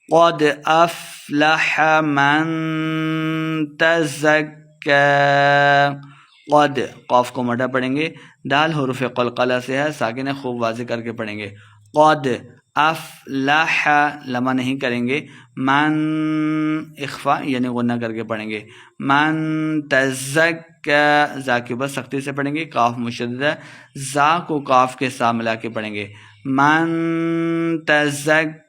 قد افلح من تزکا، قد قاف کو مٹا پڑھیں گے، دال حروف قلقلہ سے ہے، ساکن خوب واضح کر کے پڑھیں گے، قد افلح لمع نہیں کریں گے، من اخفا یعنی غنہ کر کے پڑھیں گے، من تزکا زا کے اوپر سختی سے پڑھیں گے، کاف مشدد ہے، زا کو کاف کے ساتھ ملا کے پڑھیں گے، من تزکا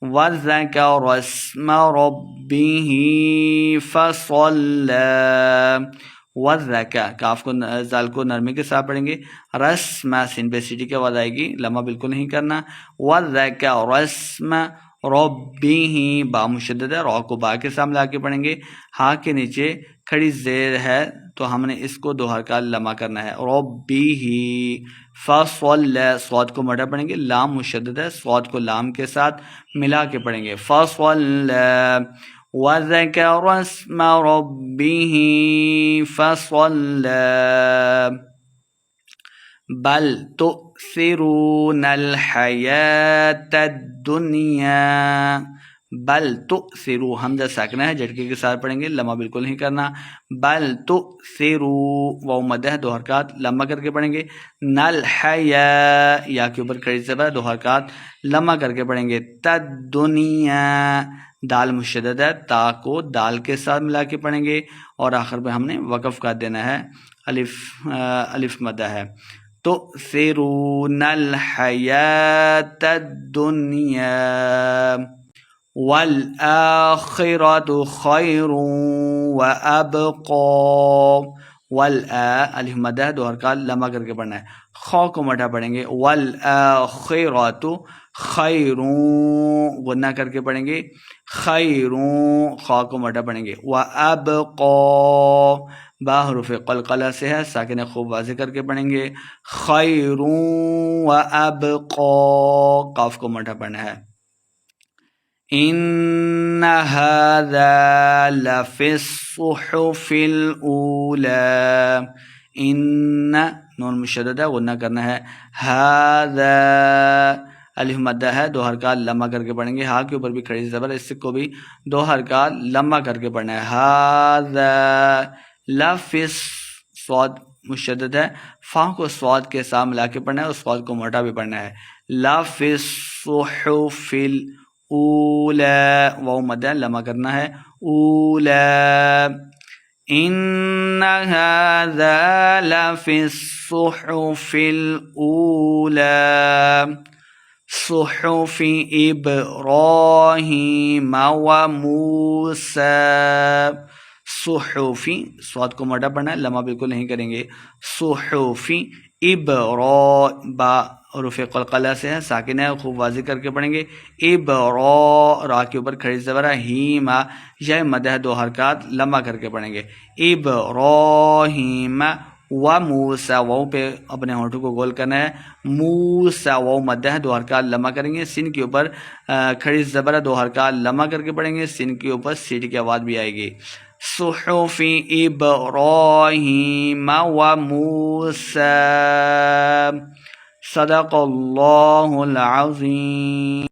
وذکر اسم ربہ فصلی، وذکر کاف کو زال کو نرمی کے ساتھ پڑھیں گے، رسم سین پہ سیٹی کے بعد آئے گی، لمحہ بالکل نہیں کرنا، وذکر اسم ربہ با مشدد ہے، را کو با کے ساتھ ملا کے پڑھیں گے، ہا کے نیچے کھڑی زیر ہے تو ہم نے اس کو دو حرکات لمع کرنا ہے، ربہ فصل، صاد کو مٹا پڑھیں گے، لام مشدد ہے، صاد کو لام کے ساتھ ملا کے پڑھیں گے، فصل وذکر اسم ربہ فصل، بل تؤثرون الحیاة الدنیا، بل تؤثرو حمزہ ساکنہ ہے، جھٹکے کے ساتھ پڑھیں گے، لمحہ بالکل نہیں کرنا، بل تؤثرو واو مد ہے، دو حرکات لمحہ کر کے پڑھیں گے، نل حیا یا کے اوپر کھڑی زبر دو حرکات لمحہ کر کے پڑھیں گے، تدنیا دال مشدد ہے، تا کو دال کے ساتھ ملا کے پڑھیں گے، اور آخر پہ ہم نے وقف کا دینا ہے، الف مدہ ہے، تؤثرون الحیاة الدنیا والآخرة خیر وابقی، الف مدہ ہے، دو حرکات لمحہ کر کے پڑھنا ہے، خا کو مٹا پڑھیں گے، والآخرة خیر غنہ کر کے پڑھیں گے، خیر خا کو مٹا پڑھیں گے، وابقی با حروف قلقلہ سے ہے، ساکن خوب واضح کر کے پڑھیں گے، خیر وابقی قاف کو مٹا پڑھنا ہے، ان هذا لفی الصحف الاولی، ان نون مشدد ہے، غنہ کرنا ہے، هذا الف مدہ ہے، دو حرکات لمحہ کر کے پڑھیں گے، ہا کے اوپر بھی کھڑی زبر، اس کو بھی دو حرکات لمحہ کر کے پڑھنا ہے، هذا لفی، صاد مشدد ہے، فا کو صاد کے ساتھ ملا کے پڑھنا ہے، اور صاد کو موٹا بھی پڑھنا ہے، لفی الصحف الاولی واو مد ہے، لمحہ کرنا ہے، اولی، ان هذا لفی الصحف الاولی صحف ابراہیم و موسی، صحفی صاد کو موٹا پڑھنا ہے، لمحہ بالکل نہیں کریں گے، صحفی با حروف قلقلہ سے ہے، ساکن ہے، خوب واضح کر کے پڑھیں گے، را کے اوپر کھڑی زبر ہے، ہیم یا مد ہے، دو حرکات لمحہ کر کے پڑھیں گے، ابراہیم و موسی واو پہ اپنے ہونٹوں کو گول کرنا ہے، موسی واو مد ہے، دو حرکات لمحہ کریں گے، سین کے اوپر کھڑی زبر ہے، دو حرکات لمحہ کر کے پڑھیں گے، سین کے اوپر سیٹی کی آواز بھی آئے گی، صحف ابراہیم و موسی، صدق اللہ العظیم۔